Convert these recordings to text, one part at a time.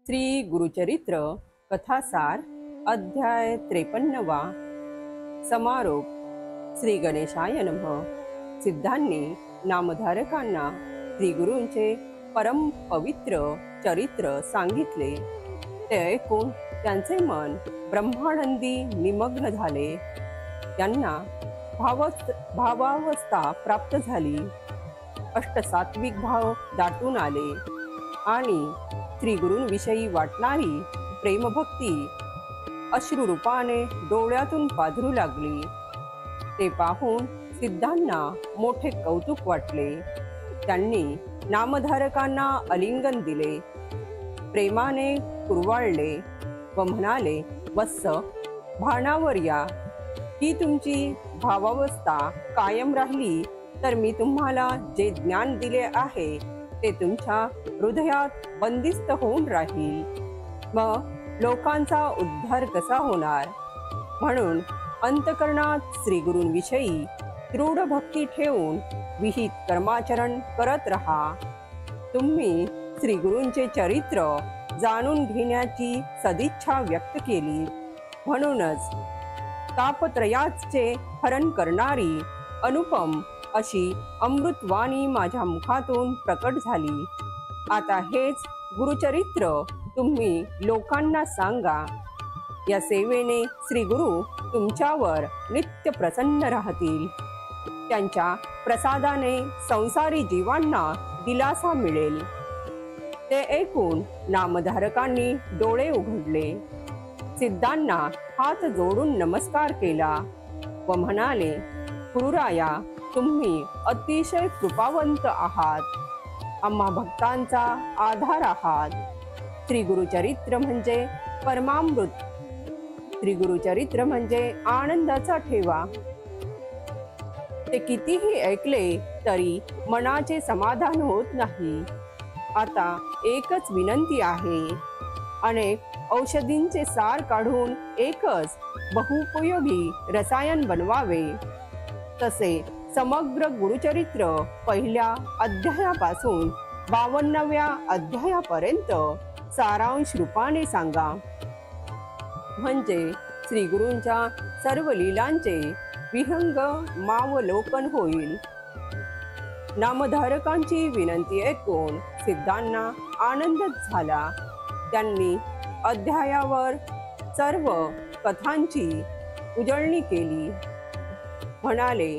श्री गुरुचरित्र कथासार अध्याय 53वा समारोप। श्री गणेशाय नमः। सिद्धांनी नामधारकांना श्री गुरूंचे परम पवित्र चरित्र सांगितले। ते ऐकून त्यांचे मन ब्रह्मानंदी निमग्न झाले। त्यांना भावावस्था प्राप्त झाली। अष्टसात्विक भाव दाटून आले आणि श्री गुरूंविषयी वाटणारी प्रेमभक्ती अश्रुरूपाने डोळ्यातून पाझरू लागली। ते पाहून सिद्धांना मोठे कौतुक वाटले। त्यांनी नामधारकांना आलिंगन दिले, प्रेमाने कुरवाळले व म्हणाले, वत्स, भानावर या। ही तुमची भावावस्था कायम राहिली तर मी तुम्हाला जे ज्ञान दिले आहे ते तुमच्या हृदयात बंदिस्त होऊन राहील। मग लोकांचा उद्धार कसा होणार? म्हणून अंतकरणात श्री गुरूंविषयी दृढ भक्ती ठेवून विहित कर्माचरण करत रहा। तुम्ही श्री गुरूंचे चरित्र जाणून घेण्याची सदिच्छा व्यक्त केली, म्हणूनच तापत्रयाचे हरण करणारी अनुपम अशी अमृतवाणी माझ्या मुखातून प्रकट झाली। आता हेच गुरुचरित्र तुम्ही लोकांना सांगा। या सेवेने श्री गुरु तुमच्यावर नित्य प्रसन्न राहतील। त्यांच्या प्रसादाने संसारी जीवांना दिलासा मिळेल। ते ऐकून नामधारकांनी डोळे उघडले, सिद्धांना हात जोडून नमस्कार केला व म्हणाले, गुरुराया, तुम्ही अतिशय कृपावंत आहात। आम्हा भक्तांचा आधार आहात। श्री गुरुचरित्र म्हणजे परमामृत। श्री गुरुचरित्र म्हणजे आनंदाचा ठेवा। ते कितीही ऐकले तरी मनाचे समाधान होत नाही। आता एकच विनंती आहे, अनेक औषधींचे सार काढून एकच बहुपयोगी रसायन बनवावे। तसे समग्र गुरुचरित्र पहिल्या अध्यायापासून 52व्या अध्यायापर्यंत सारांश रूपाने सांगा, म्हणजे श्री गुरूंच्या सर्व लीलांचे विहंग मावलोकन होईल। नामधारकांची विनंती ऐकून सिद्धांना आनंदच झाला। त्यांनी अध्यायावर सर्व कथांची उजळणी केली। म्हणाले,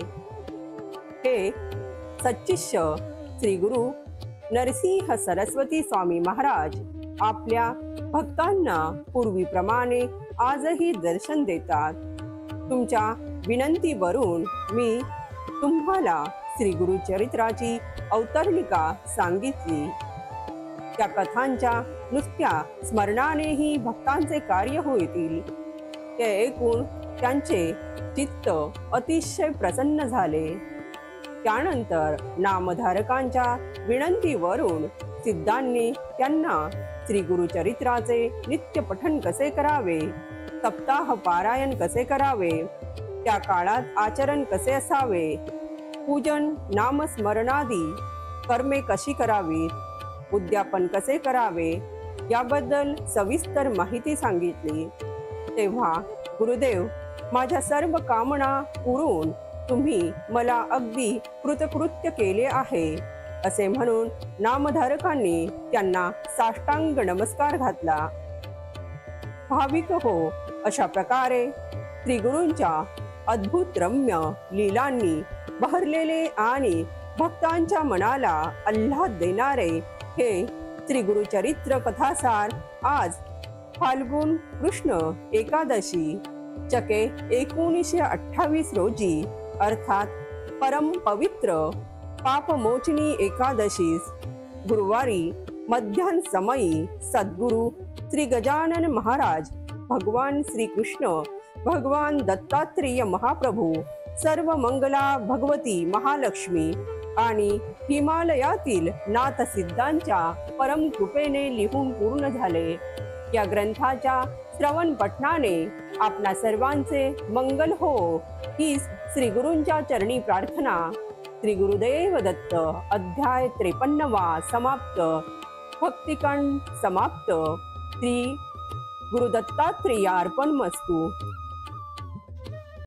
हे सच्चिष्य श्री गुरु नरसिंह सरस्वती स्वामी महाराज आपल्या भक्तांना पूर्वीप्रमाणे आजही दर्शन देतात। तुमच्या विनंतीवरून मी तुम्हाला श्री गुरुचरित्राची अवतरणिका सांगितली। त्या कथांच्या नुसत्या स्मरणानेही भक्तांचे कार्य होतील। ते ऐकून त्यांचे चित्त अतिशय प्रसन्न झाले। त्यानंतर नामधारकांच्या विनंतीवरून सिद्धांनी त्यांना श्री गुरुचरित्राचे नित्य पठण कसे करावे, सप्ताह पारायण कसे करावे, त्या काळात आचरण कसे असावे, पूजन नामस्मरणादी कर्मे कशी करावीत, उद्यापन कसे करावे याबद्दल सविस्तर माहिती सांगितली। तेव्हा गुरुदेव, माझ्या सर्व कामना पुरून तुम्ही मला अगदी कृतकृत्य केले आहे, असे म्हणून नामधारकांनी त्यांना साष्टांग नमस्कार घातला। भाविक हो, अशा प्रकारे श्री गुरूंच्या अद्भुत रम्य लीलांनी बहरलेले आणि भक्तांच्या मनाला आल्हाद देणारे हे श्री गुरुचरित्र कथासार आज फाल्गुन कृष्ण एकादशी चके 1928 रोजी अर्थात परम पवित्र पापमोचनी एकादशीस गुरुवारी मध्यान्ह समयी सद्गुरु श्री गजानन महाराज, भगवान श्री कृष्ण, भगवान दत्तात्रेय महाप्रभू, सर्व मंगला भगवती महालक्ष्मी आणि हिमालयातील नाथसिद्धांच्या परम कृपेने लिहून पूर्ण झाले। या ग्रंथाच्या श्रवण पठणाने आपणा सर्वांचे मंगल हो, ही श्री गुरूंच्या चरणी प्रार्थना। श्री गुरुदेव दत्त। अध्याय 53वा समाप्त। भक्तिकांड समाप्त। श्री गुरुदत्तात्रेयार्पणमस्तु।